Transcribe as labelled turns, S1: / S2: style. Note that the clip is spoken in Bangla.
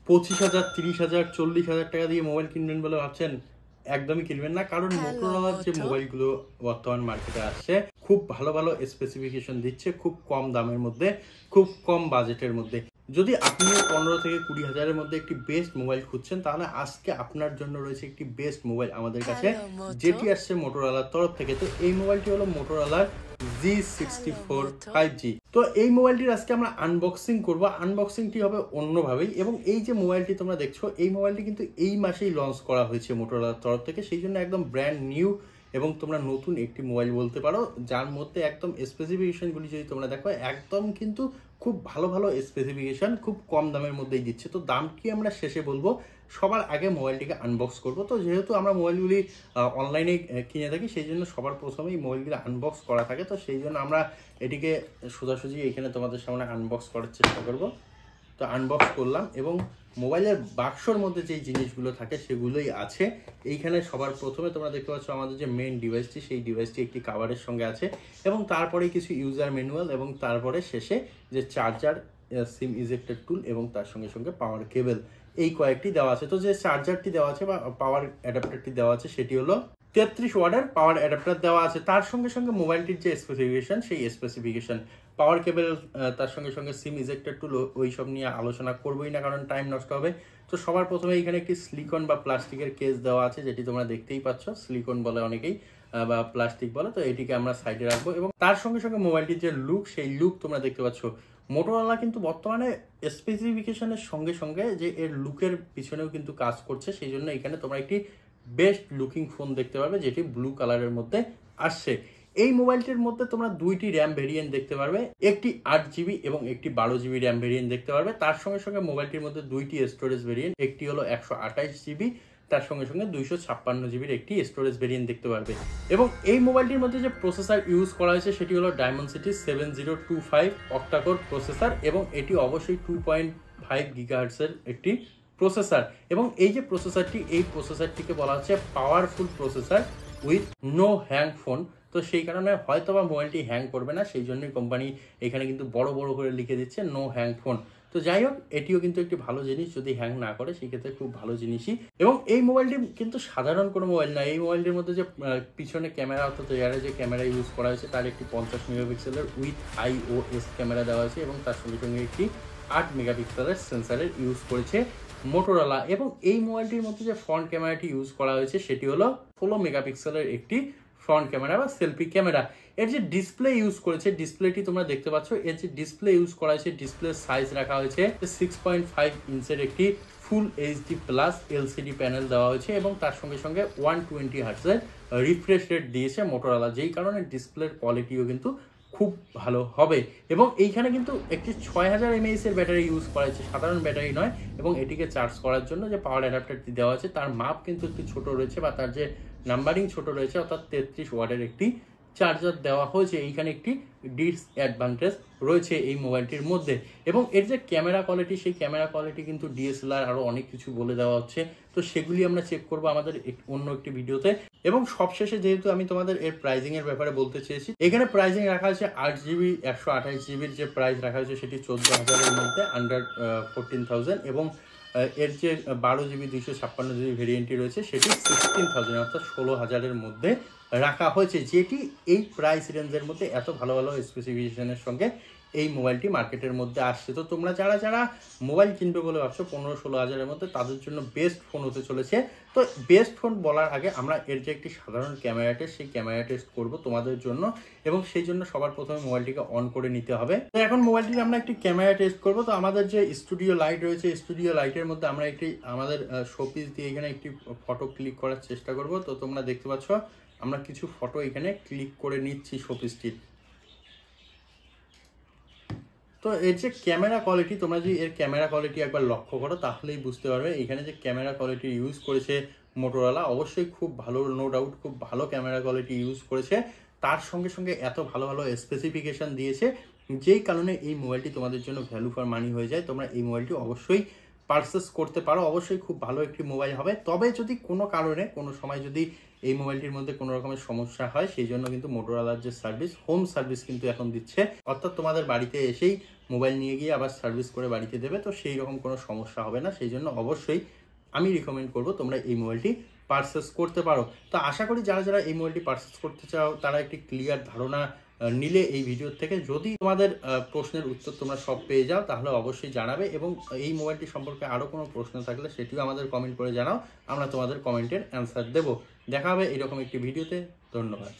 S1: 25,000, 30,000, 40,000 টাকা দিয়ে মোবাইল কিনবেন বলে ভাবছেন? একদমই কিনবেন না, কারণ মোটরোলার যে মোবাইলগুলো বর্তমান মার্কেটে আসছে খুব ভালো ভালো স্পেসিফিকেশন দিচ্ছে, খুব কম দামের মধ্যে, খুব কম বাজেটের মধ্যে। যদি আপনি 15 থেকে 20,000-এর মধ্যে একটি বেস্ট মোবাইল খুঁজছেন, তাহলে আজকে আপনার জন্য রয়েছে একটি বেস্ট মোবাইল আমাদের কাছে, যেটি আসছে মোটরোলার তরফ থেকে। তো এই মোবাইলটি হলো মোটরোলার G64 5G। তো এই মোবাইলটির আজকে আমরা আনবক্সিং করব। আনবক্সিংটি হবে অন্যভাবেই, এবং এই যে মোবাইলটি তোমরা দেখছো, এই মোবাইলটি কিন্তু এই মাসেই লঞ্চ করা হয়েছে মোটরোলার তরফ থেকে, সেই জন্য একদম ব্র্যান্ড নিউ এবং তোমরা নতুন একটি মোবাইল বলতে পারো, যার মধ্যে একদম স্পেসিফিকেশনগুলি যদি তোমরা দেখো একদম কিন্তু খুব ভালো ভালো স্পেসিফিকেশন খুব কম দামের মধ্যেই দিচ্ছে। তো দাম কি আমরা শেষে বলবো, সবার আগে মোবাইলটিকে আনবক্স করব। তো যেহেতু আমরা মোবাইলগুলি অনলাইনে কিনে থাকি, সেই জন্য সবার প্রথমেই মোবাইলগুলি আনবক্স করা থাকে। তো সেই জন্য আমরা এটিকে সোজাসুজি এখানে তোমাদের সামনে আনবক্স করার চেষ্টা করব। তো আনবক্স করলাম, এবং মোবাইলের বাক্সর মধ্যে যেই জিনিসগুলো থাকে সেগুলোই আছে এইখানে। সবার প্রথমে তোমরা দেখতে পাচ্ছ আমাদের যে মেইন ডিভাইসটি, সেই ডিভাইসটি একটি কাভারের সঙ্গে আছে, এবং তারপরে কিছু ইউজার ম্যানুয়াল, এবং তারপরে শেষে যে চার্জার, সিম ইজেক্টেড টুল, এবং তার সঙ্গে সঙ্গে পাওয়ার কেবল, এই কয়েকটি দেওয়া আছে। তো যে চার্জারটি দেওয়া আছে বা পাওয়ার অ্যাডাপ্টারটি দেওয়া আছে সেটি হলো 33 ওয়াটের পাওয়ার অ্যাডাপ্টার দেওয়া আছে। তার সঙ্গে সঙ্গে মোবাইলটির যে স্পেসিফিকেশন, সেই স্পেসিফিকেশন, পাওয়ার কেবল, তার সঙ্গে সঙ্গে সিম ইজেক্টেড টুল, ওই সব নিয়ে আলোচনা করবোই না, কারণ টাইম নষ্ট হবে। তো সবার প্রথমে এখানে একটি সিলিকন বা প্লাস্টিকের কেস দেওয়া আছে, যেটি তোমরা দেখতেই পাচ্ছ, সিলিকন বলে অনেকেই বা প্লাস্টিক বলে। তো এটিকে আমরা সাইডে রাখবো, এবং তার সঙ্গে সঙ্গে মোবাইলটির যে লুক, সেই লুক তোমরা দেখতে পাচ্ছ। মোটরোলা কিন্তু বর্তমানে স্পেসিফিকেশনের সঙ্গে সঙ্গে যে এর লুকের পিছনেও কিন্তু কাজ করছে, সেই জন্য এখানে তোমরা একটি বেস্ট লুকিং ফোন দেখতে পারবে, যেটি ব্লু কালারের মধ্যে আসছে। এই মোবাইলটির মধ্যে তোমরা দুইটি র্যাম ভেরিয়েন্ট দেখতে পারবে, একটি 8GB এবং একটি 12GB র্যাম ভেরিয়েন্ট দেখতে পারবে। তার সঙ্গে সঙ্গে মোবাইলটির মধ্যে দুইটি স্টোরেজ ভেরিয়েন্ট, একটি হলো 128GB, তার সঙ্গে সঙ্গে 256GBর একটি স্টোরেজ ভেরিয়েন্ট দেখতে পারবে। এবং এই মোবাইলটির মধ্যে যে প্রসেসর ইউজ করা হয়েছে সেটি হলো ডায়মন্ডসিটি 7025 অক্টাকোর প্রসেসর, এবং এটি অবশ্যই 2.5 গিগাহার্টজের একটি প্রসেসর। এবং এই যে প্রসেসরটি, এই প্রসেসরটিকে বলা হচ্ছে powerful processor with no hang phone. তো সেই কারণে হয়তো বা মোবাইলটি হ্যাং করবে না, সেই জন্যই কোম্পানি এখানে কিন্তু বড় বড় করে লিখে দিচ্ছে নো হ্যাং ফোন। তো যাই হোক, এটিও কিন্তু একটি ভালো জিনিস, যদি হ্যাং না করে সেক্ষেত্রে খুব ভালো জিনিসই। এবং এই মোবাইলটি কিন্তু সাধারণ কোনো মোবাইল না। এই মোবাইলটির মধ্যে যে পিছনে ক্যামেরা, অর্থাৎ এয়ারে যে ক্যামেরা ইউজ করা হয়েছে, তার একটি 50 মেগাপিক্সেলের উইথ IOS ক্যামেরা দেওয়া হয়েছে, এবং তার সঙ্গে সঙ্গে একটি 8 মেগাপিক্সেলের সেন্সারের ইউজ করেছে মোটরোলা। এবং এই মোবাইলটির মধ্যে যে ফ্রন্ট ক্যামেরাটি ইউজ করা হয়েছে সেটি হলো 16 মেগাপিক্সেলের একটি ফ্রন্ট ক্যামেরা বা সেলফি ক্যামেরা। এর যে ডিসপ্লে ইউজ করেছে, ডিসপ্লেটি তোমরা দেখতে পাচ্ছ। এর যে ডিসপ্লে ইউজ করা হয়েছে, ডিসপ্লে সাইজ রাখা হয়েছে 6.5 ইঞ্চের একটি ফুল HD প্লাস LCD প্যানেল দেওয়া হয়েছে, এবং তার সঙ্গে সঙ্গে 120 হার্টজের রিফ্রেশ রেট দিয়েছে মোটরোলা, যেই কারণে ডিসপ্লের কোয়ালিটিও কিন্তু খুব ভালো হবে। এবং এইখানে কিন্তু একটি 6000 mAh এর ব্যাটারি ইউজ করা হয়েছে, সাধারণ ব্যাটারি নয়। এবং এটিকে চার্জ করার জন্য যে পাওয়ার অ্যাডাপ্টারটি দেওয়া আছে, তার মাপ কিন্তু একটু ছোট রয়েছে, বা তার যে নাম্বারিং ছোট রয়েছে, অর্থাৎ 33 ওয়াটের একটি চার্জার দেওয়া হয়েছে। এইখানে একটি ডিসঅ্যাডভান্টেজ রয়েছে এই মোবাইলটির মধ্যে। এবং এর যে ক্যামেরা কোয়ালিটি, সেই ক্যামেরা কোয়ালিটি কিন্তু DSLR আরও অনেক কিছু বলে দেওয়া হচ্ছে। তো সেগুলি আমরা চেক করবো আমাদের অন্য একটি ভিডিওতে। এবং সবশেষে যেহেতু আমি তোমাদের এর প্রাইজিং এর ব্যাপারে বলতে চেয়েছি, এখানে প্রাইজিং রাখা হয়েছে 8GB 128GBর যে প্রাইস রাখা হয়েছে সেটি 14,000-এর মধ্যে, আন্ডার 14,000। এবং এর যে 12GB 256GB ভেরিয়েন্টটি রয়েছে সেটি 16,000, অর্থাৎ 16,000-এর মধ্যে রাখা হয়েছে, যেটি এই প্রাইস রেঞ্জের মধ্যে এত ভালো ভালো স্পেসিফিকেশনের সঙ্গে এই মোবাইলটি মার্কেটের মধ্যে আসছে। তো তোমরা যারা যারা মোবাইল কিনবে বলে ভাবছো 15-16 হাজারের মধ্যে, তাদের জন্য বেস্ট ফোন হতে চলেছে। তো বেস্ট ফোন বলার আগে আমরা এর যে একটি সাধারণ ক্যামেরা টেস্ট, সেই ক্যামেরা টেস্ট করবো তোমাদের জন্য, এবং সেই জন্য সবার প্রথমে মোবাইলটিকে অন করে নিতে হবে। তো এখন মোবাইলটির আমরা একটি ক্যামেরা টেস্ট করবো। তো আমাদের যে স্টুডিও লাইট রয়েছে, স্টুডিও লাইটের মধ্যে আমরা একটি আমাদের শোপিস দিয়ে এখানে একটি ফটো ক্লিক করার চেষ্টা করব। তো তোমরা দেখতে পাচ্ছ আমরা কিছু ফটো এখানে ক্লিক করে নিচ্ছি শোপিসটির। তো এর যে ক্যামেরা কোয়ালিটি, তোমরা যদি এর ক্যামেরা কোয়ালিটি একবার লক্ষ্য করো তাহলেই বুঝতে পারবে এখানে যে ক্যামেরা কোয়ালিটি ইউজ করেছে মোটরোলা, অবশ্যই খুব ভালো, নো ডাউট খুব ভালো ক্যামেরা কোয়ালিটি ইউজ করেছে। তার সঙ্গে সঙ্গে এত ভালো ভালো স্পেসিফিকেশন দিয়েছে, যেই কারণে এই মোবাইলটি তোমাদের জন্য ভ্যালু ফর মানি হয়ে যায়। তোমরা এই মোবাইলটি অবশ্যই পারচেস করতে পারো, অবশ্যই খুব ভালো একটি মোবাইল হবে। তবে যদি কোনো কারণে কোনো সময় যদি এই মোবাইলটির মধ্যে কোনো রকমের সমস্যা হয়, সেই জন্য কিন্তু মোটরোলার যে সার্ভিস, হোম সার্ভিস কিন্তু এখন দিচ্ছে, অর্থাৎ তোমাদের বাড়িতে এসেই মোবাইল নিয়ে গিয়ে আবার সার্ভিস করে বাড়িতে দেবে, তো সেই রকম কোনো সমস্যা হবে না। সেই জন্য অবশ্যই আমি রিকমেন্ড করব তোমরা এই মোবাইলটি পারচেস করতে পারো। তো আশা করি যারা যারা এই মোবাইলটি পারচেস করতে চাও তারা একটি ক্লিয়ার ধারণা নিলে এই ভিডিও থেকে। যদি তোমাদের প্রশ্নের উত্তর তোমরা সব পেয়ে যাও তাহলে অবশ্যই জানাবে, এবং এই মোবাইলটি সম্পর্কে আরও কোনো প্রশ্ন থাকলে সেটিও আমাদের কমেন্ট করে জানাও, আমরা তোমাদের কমেন্টের অ্যান্সার দেবো। দেখা হবে এরকম একটি ভিডিওতে। ধন্যবাদ।